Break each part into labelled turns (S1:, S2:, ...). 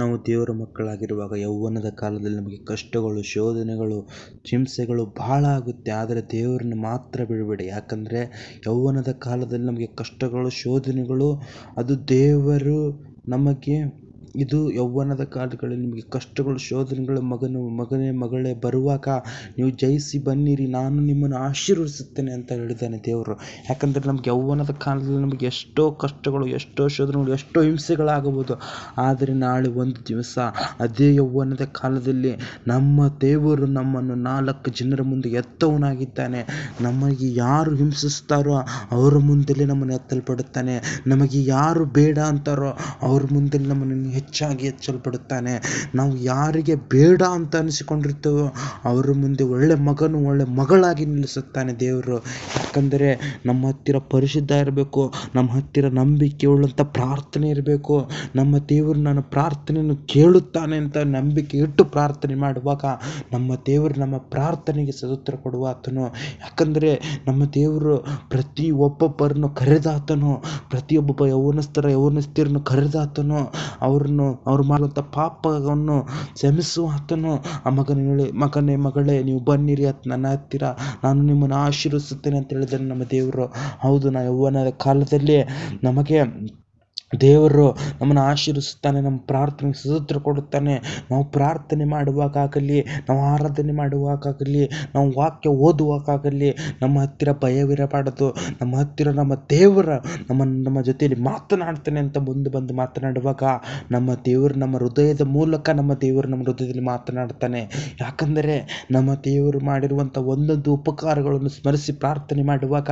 S1: ನಾವು ದೇವರ ಮಕ್ಕಳಾಗಿರುವಾಗ ಯೌವನದ ಕಾಲದಲ್ಲಿ ನಮಗೆ ಕಷ್ಟಗಳು, ಶೋಧನೆಗಳು, ಹಿಂಸೆಗಳು ಬಹಳ ಆಗುತ್ತೆ. ಆದರೆ ದೇವರನ್ನು ಮಾತ್ರ ಬಿಡಬೇಡಿ. ಯಾಕಂದರೆ ಯೌವನದ ಕಾಲದಲ್ಲಿ ನಮಗೆ ಕಷ್ಟಗಳು, ಶೋಧನೆಗಳು, ಅದು ದೇವರು ನಮಗೆ ಇದು ಯೌವನದ ಕಾಲಗಳಲ್ಲಿ ನಿಮಗೆ ಕಷ್ಟಗಳು, ಶೋಧನೆಗಳು, ಮಗನೇ ಮಗಳೇ ಬರುವಾಗ ನೀವು ಜಯಿಸಿ ಬನ್ನಿರಿ, ನಾನು ನಿಮ್ಮನ್ನು ಆಶೀರ್ವದಿಸುತ್ತೇನೆ ಅಂತ ಹೇಳಿದ್ದಾನೆ ದೇವರು. ಯಾಕಂದರೆ ನಮಗೆ ಯೌವನದ ಕಾಲದಲ್ಲಿ ನಮಗೆ ಎಷ್ಟೋ ಕಷ್ಟಗಳು, ಎಷ್ಟೋ ಶೋಧನೆಗಳು, ಎಷ್ಟೋ ಹಿಂಸೆಗಳಾಗಬಹುದು. ಆದರೆ ನಾಳೆ ಒಂದು ದಿವಸ ಅದೇ ಯೌವನದ ಕಾಲದಲ್ಲಿ ನಮ್ಮ ದೇವರು ನಮ್ಮನ್ನು 4 ಜನರ ಮುಂದೆ ಎತ್ತವನಾಗಿದ್ದಾನೆ. ನಮಗೆ ಯಾರು ಹಿಂಸಿಸ್ತಾರೋ ಅವರ ಮುಂದೆಲೇ ನಮ್ಮನ್ನು ಎತ್ತಲ್ಪಡುತ್ತಾನೆ. ನಮಗೆ ಯಾರು ಬೇಡ ಅಂತಾರೋ ಅವ್ರ ಮುಂದೆ ನಮ್ಮನ್ನು ಹೆಚ್ಚಾಗಿ ಎಚ್ಚಲ್ಪಡುತ್ತಾನೆ. ನಾವು ಯಾರಿಗೆ ಬೇಡ ಅಂತ ಅನಿಸಿಕೊಂಡಿರ್ತೇವೋ ಅವರ ಮುಂದೆ ಒಳ್ಳೆ ಮಗನು, ಒಳ್ಳೆ ಮಗಳಾಗಿ ನಿಲ್ಲಿಸುತ್ತಾನೆ ದೇವರು. ಯಾಕಂದರೆ ನಮ್ಮ ಹತ್ತಿರ ಪರಿಶುದ್ಧ ಇರಬೇಕು, ನಮ್ಮ ಹತ್ತಿರ ನಂಬಿಕೆ ಉಳ್ಳಂಥ ಪ್ರಾರ್ಥನೆ ಇರಬೇಕು. ನಮ್ಮ ದೇವರು ನನ್ನ ಪ್ರಾರ್ಥನೆಯನ್ನು ಕೇಳುತ್ತಾನೆ ಅಂತ ನಂಬಿಕೆ ಇಟ್ಟು ಪ್ರಾರ್ಥನೆ ಮಾಡುವಾಗ ನಮ್ಮ ದೇವರು ನಮ್ಮ ಪ್ರಾರ್ಥನೆಗೆ ಸದುತ್ತರ ಕೊಡುವ ಆತನು. ಯಾಕಂದರೆ ನಮ್ಮ ದೇವರು ಒಬ್ಬೊಬ್ಬರನ್ನು ಕರೆದಾತನು, ಪ್ರತಿಯೊಬ್ಬ ಯೌವನಸ್ಥರನ್ನು ಕರೆದಾತನು, ಅವರು ಮಾಡುವಂಥ ಪಾಪವನ್ನು ಕ್ಷಮಿಸುವ ಆತನು. ಆ ಮಗನೇ ಮಗಳೇ ನೀವು ಬನ್ನಿರಿ ನನ್ನ ಹತ್ತಿರ, ನಾನು ನಿಮ್ಮನ್ನು ಆಶೀರ್ವದಿಸುತ್ತೇನೆ ಅಂತ ಹೇಳಿದರೆ ನಮ್ಮ ದೇವರು. ಹೌದು, ನಾವು ಯೌವನದ ಕಾಲದಲ್ಲಿ ನಮಗೆ ದೇವರು ನಮ್ಮನ್ನು ಆಶೀರ್ವಿಸುತ್ತಾನೆ, ನಮ್ಮ ಪ್ರಾರ್ಥನೆಗೆ ಸದುತ್ತರ ಕೊಡುತ್ತಾನೆ. ನಾವು ಪ್ರಾರ್ಥನೆ ಮಾಡುವಾಗಲಿ, ನಾವು ಆರಾಧನೆ ಮಾಡುವಾಗಲಿ, ನಾವು ವಾಕ್ಯ ಓದುವಾಗಲಿ ನಮ್ಮ ಹತ್ತಿರ ಭಯವಿರಬಾರದು. ನಮ್ಮ ಹತ್ತಿರ ನಮ್ಮ ದೇವರ ನಮ್ಮ ಜೊತೆಯಲ್ಲಿ ಮಾತನಾಡ್ತಾನೆ ಅಂತ ಮುಂದೆ ಬಂದು ಮಾತನಾಡುವಾಗ ನಮ್ಮ ದೇವರು ನಮ್ಮ ಹೃದಯದ ಮೂಲಕ ನಮ್ಮ ದೇವರು ನಮ್ಮ ಹೃದಯದಲ್ಲಿ ಮಾತನಾಡ್ತಾನೆ. ಯಾಕಂದರೆ ನಮ್ಮ ದೇವರು ಮಾಡಿರುವಂಥ ಒಂದೊಂದು ಉಪಕಾರಗಳನ್ನು ಸ್ಮರಿಸಿ ಪ್ರಾರ್ಥನೆ ಮಾಡುವಾಗ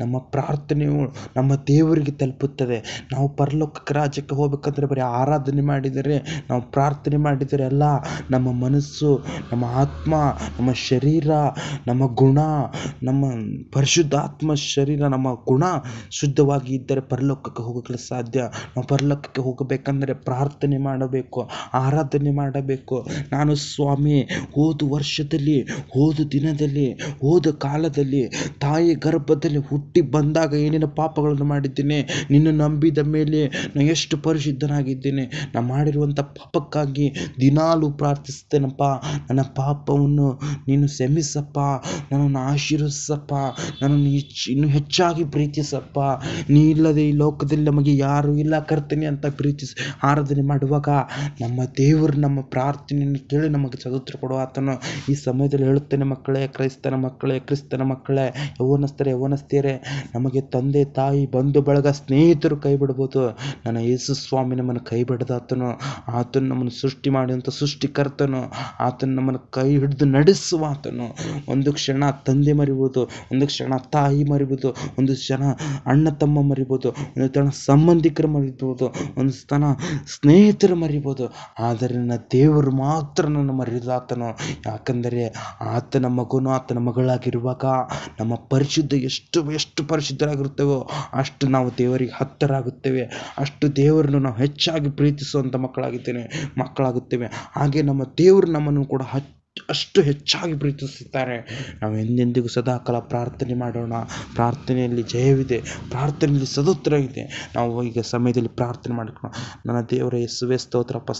S1: ನಮ್ಮ ಪ್ರಾರ್ಥನೆಯು ನಮ್ಮ ದೇವರಿಗೆ ತಲುಪುತ್ತದೆ. ನಾವು ಪರಲೋಕಕ್ಕೆ ರಾಜ್ಯಕ್ಕೆ ಹೋಗಬೇಕಂದ್ರೆ ಬರೀ ಆರಾಧನೆ ಮಾಡಿದರೆ, ನಾವು ಪ್ರಾರ್ಥನೆ ಮಾಡಿದರೆ ಅಲ್ಲ, ನಮ್ಮ ಮನಸ್ಸು, ನಮ್ಮ ಆತ್ಮ, ನಮ್ಮ ಶರೀರ, ನಮ್ಮ ಗುಣ, ನಮ್ಮ ಪರಿಶುದ್ಧಾತ್ಮ ಶರೀರ, ನಮ್ಮ ಗುಣ ಶುದ್ಧವಾಗಿ ಇದ್ದರೆ ಪರಲೋಕಕ್ಕೆ ಹೋಗಲು ಸಾಧ್ಯ. ನಾವು ಪರಲೋಕಕ್ಕೆ ಹೋಗಬೇಕಂದ್ರೆ ಪ್ರಾರ್ಥನೆ ಮಾಡಬೇಕು, ಆರಾಧನೆ ಮಾಡಬೇಕು. ನಾನು ಸ್ವಾಮಿ ಹೋದ ವರ್ಷದಲ್ಲಿ, ಹೋದ ದಿನದಲ್ಲಿ, ಹೋದ ಕಾಲದಲ್ಲಿ, ತಾಯಿ ಗರ್ಭದಲ್ಲಿ ಹುಟ್ಟಿ ಬಂದಾಗ ಏನೇನು ಪಾಪಗಳನ್ನು ಮಾಡಿದ್ದೇನೆ, ನಿನ್ನ ನಂಬಿದ ಮೇಲೆ ನಾನು ಎಷ್ಟು ಪರಿಶುದ್ಧನಾಗಿದ್ದೇನೆ. ನಾನು ಮಾಡಿರುವಂಥ ಪಾಪಕ್ಕಾಗಿ ದಿನಾಲೂ ಪ್ರಾರ್ಥಿಸ್ತೇನಪ್ಪ. ನನ್ನ ಪಾಪವನ್ನು ನೀನು ಕ್ಷಮಿಸಪ್ಪ, ನನ್ನನ್ನು ಆಶೀರ್ವದಿಸಪ್ಪ, ನನ್ನನ್ನು ಇನ್ನೂ ಹೆಚ್ಚಾಗಿ ಪ್ರೀತಿಸಪ್ಪ. ನೀ ಇಲ್ಲದೆ ಈ ಲೋಕದಲ್ಲಿ ನಮಗೆ ಯಾರು ಇಲ್ಲ ಕರ್ತನೆ ಅಂತ ಪ್ರೀತಿಸಿ ಆರಾಧನೆ ಮಾಡುವಾಗ ನಮ್ಮ ದೇವರು ನಮ್ಮ ಪ್ರಾರ್ಥನೆಯನ್ನು ಕೇಳಿ ನಮಗೆ ಸದುತ್ತರ ಕೊಡುವ ಆತನು. ಈ ಸಮಯದಲ್ಲಿ ಹೇಳುತ್ತೇನೆ ಮಕ್ಕಳೇ, ಕ್ರಿಸ್ತನ ಮಕ್ಕಳೇ, ಯೌವನಸ್ಥರೇ, ನಮಗೆ ತಂದೆ ತಾಯಿ ಬಂಧು ಬಳಗ ಸ್ನೇಹಿತರು ಕೈ ಬಿಡ್ಬೋದು. ನನ್ನ ಯೇಸು ಸ್ವಾಮಿ ನಮ್ಮನ್ನು ಕೈ ಬಿಡದಾತನು. ಆತನು ನಮ್ಮನ್ನು ಸೃಷ್ಟಿ ಮಾಡಿದಂಥ ಸೃಷ್ಟಿಕರ್ತನು. ಆತನು ನಮ್ಮನ್ನು ಕೈ ಹಿಡಿದು ನಡೆಸುವ ಆತನು. ಒಂದು ಕ್ಷಣ ತಂದೆ ಮರಿಬೋದು, ಒಂದು ಕ್ಷಣ ತಾಯಿ ಮರಿಬೋದು, ಒಂದು ಕ್ಷಣ ಅಣ್ಣ ತಮ್ಮ ಮರಿಬೋದು, ಒಂದು ಕ್ಷಣ ಸಂಬಂಧಿಕರು ಮರಿಬೋದು, ಒಂದು ಕ್ಷಣ ಸ್ನೇಹಿತರು ಮರಿಬೋದು. ಆದರೆ ನನ್ನ ದೇವರು ಮಾತ್ರ ನನ್ನ ಮರೆಯದಾತನು. ಯಾಕಂದರೆ ಆತನ ಮಗನು, ಆತನ ಮಗಳಾಗಿರುವಾಗ ನಮ್ಮ ಪರಿಶುದ್ಧ ಎಷ್ಟು ಪರಿಶುದ್ಧರಾಗಿರುತ್ತೇವೋ ಅಷ್ಟು ನಾವು ದೇವರಿಗೆ ಹತ್ತರಾಗುತ್ತೇವೆ, ಅಷ್ಟು ದೇವರನ್ನು ನಾವು ಹೆಚ್ಚಾಗಿ ಪ್ರೀತಿಸುವಂಥ ಮಕ್ಕಳಾಗುತ್ತೇವೆ. ಹಾಗೆ ನಮ್ಮ ದೇವರು ನಮ್ಮನ್ನು ಕೂಡ ಅಷ್ಟು ಹೆಚ್ಚಾಗಿ ಪ್ರೀತಿಸುತ್ತಾರೆ. ನಾವು ಎಂದೆಂದಿಗೂ ಸದಾಕಾಲ ಪ್ರಾರ್ಥನೆ ಮಾಡೋಣ. ಪ್ರಾರ್ಥನೆಯಲ್ಲಿ ಜಯವಿದೆ, ಪ್ರಾರ್ಥನೆಯಲ್ಲಿ ಸದುತ್ತರ ಇದೆ. ನಾವು ಈಗ ಸಮಯದಲ್ಲಿ ಪ್ರಾರ್ಥನೆ ಮಾಡಿಕೊಳ್ಳೋಣ. ನನ್ನ ದೇವರ ಯೇಸುವೇ ಸ್ತೋತ್ರಪ್ಪ.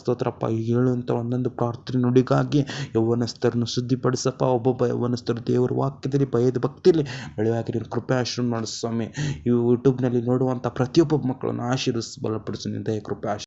S1: ಈಗ ಹೇಳುವಂಥ ಒಂದೊಂದು ಪ್ರಾರ್ಥನೆ ನುಡಿಗಾಗಿ ಯೌವನಸ್ಥರನ್ನು ಶುದ್ಧಿಪಡಿಸಪ್ಪ. ಒಬ್ಬೊಬ್ಬ ಯೌವನಸ್ಥರು ದೇವರ ವಾಕ್ಯದಲ್ಲಿ ಭಯದ ಭಕ್ತಿಯಲ್ಲಿ ಬೆಳೆಯಾಗಿ ನೀನು ಕೃಪೆ ಆಶೀರ್ವಾದ ಮಾಡು ಸ್ವಾಮಿ. ಈ ಯೂಟ್ಯೂಬ್ನಲ್ಲಿ ನೋಡುವಂಥ ಪ್ರತಿಯೊಬ್ಬ ಮಕ್ಕಳನ್ನು ಆಶೀರ್ವಿಸಿ ಬಲಪಡಿಸು. ನಿನ್ನ ದಯ ಕೃಪೆ